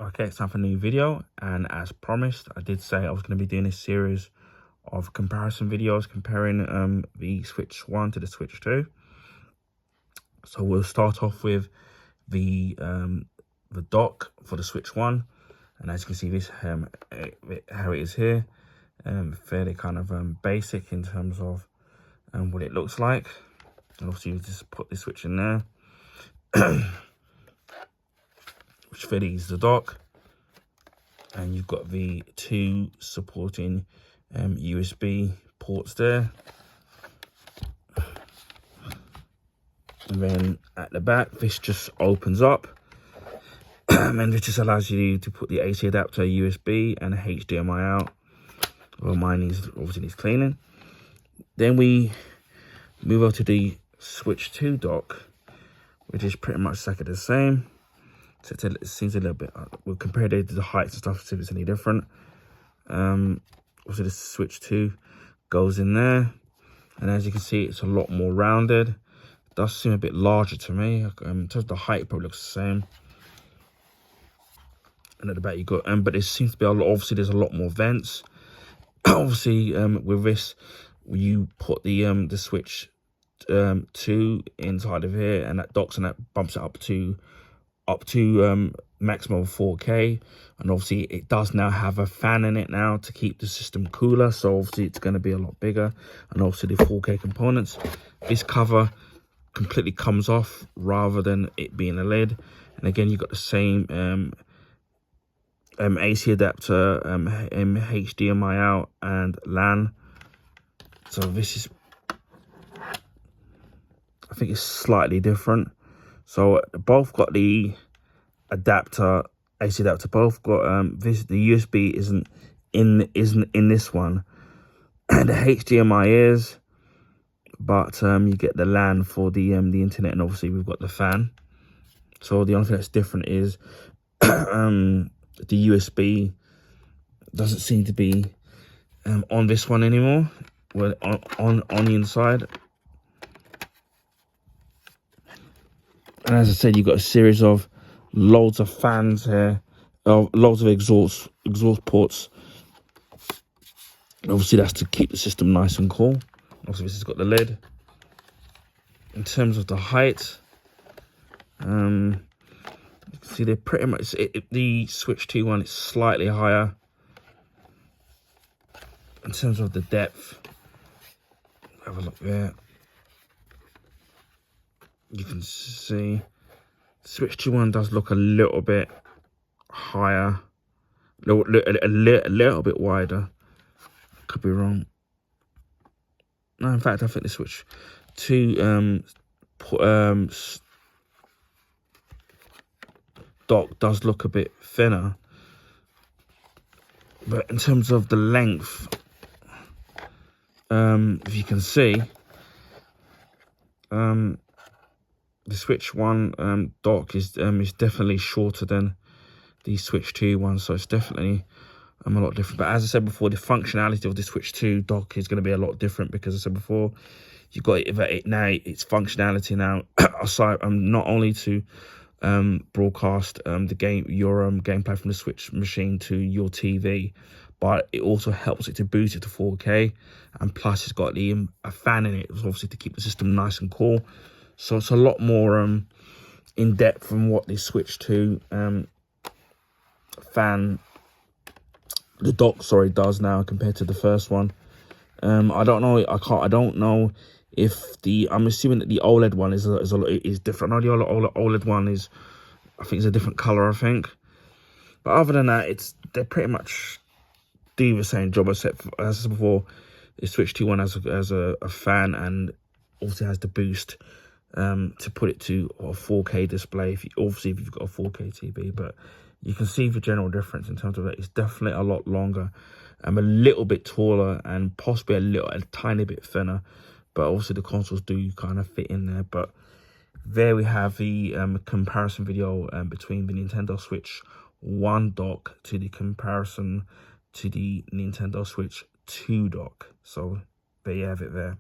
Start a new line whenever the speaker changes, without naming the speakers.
Okay, it's time for a new video, and as promised, I did say I was going to be doing a series of comparison videos comparing the Switch 1 to the Switch 2. So we'll start off with the dock for the Switch 1, and as you can see, this how it is here, fairly kind of basic in terms of what it looks like. And obviously, you just put the Switch in there, which fairly is the dock. And you've got the two supporting USB ports there. And then at the back, this just opens up. And it just allows you to put the AC adapter, USB, and HDMI out. Well, mine obviously needs cleaning. Then we move over to the Switch 2 dock, which is pretty much exactly the same. So it seems a little bit, we'll compare it to the heights and stuff, see if it's any different. Also the Switch 2 goes in there, and as you can see, it's a lot more rounded. It does seem a bit larger to me. In terms of the height, it probably looks the same. And at the back you got, but there seems to be a lot, obviously there's a lot more vents. Obviously, with this, you put the Switch 2 inside of here, and that docks and that bumps it up to maximum 4K. And obviously it does now have a fan in it now to keep the system cooler, so obviously it's going to be a lot bigger. And obviously the 4K components, this cover completely comes off rather than it being a lid. And again, you've got the same AC adapter, HDMI out, and LAN. So this is, I think it's slightly different. So both got the adapter, AC adapter. Both got the USB isn't in this one, and the HDMI is, but you get the LAN for the internet, and obviously we've got the fan. So the only thing that's different is the USB doesn't seem to be on this one anymore. Well, on the inside. And as I said, you've got a series of loads of fans here, loads of exhaust ports. And obviously, that's to keep the system nice and cool. Obviously, this has got the lid. In terms of the height, you can see they're pretty much, the Switch 2 one is slightly higher. In terms of the depth, have a look there. You can see Switch 2 one does look a little bit higher, a little bit wider. Could be wrong. No, in fact, I think the Switch 2 dock does look a bit thinner. But in terms of the length, if you can see, the Switch 1 dock is definitely shorter than the Switch 2 one, so it's definitely a lot different. But as I said before, the functionality of the Switch 2 dock is going to be a lot different, because as I said before, you've got its functionality now, aside not only to broadcast your gameplay from the Switch machine to your TV, but it also helps it to boost it to 4K, and plus it's got a fan in it, obviously to keep the system nice and cool. So it's a lot more in depth than what the Switch 2 dock does now compared to the first one. I don't know. I don't know if I'm assuming that the OLED one is different. I know the OLED one is, I think it's a different color, I think. But other than that, they pretty much do the same job, except for, as I said before, the Switch 2 one has a fan, and also has the boost to put it to a 4K display, if you've got a 4K TV. But you can see the general difference in terms of it. It's definitely a lot longer, a little bit taller, and possibly a tiny bit thinner. But also the consoles do kind of fit in there. But there we have the comparison video between the Nintendo Switch 1 dock to the comparison to the Nintendo Switch 2 dock. So there you have it there.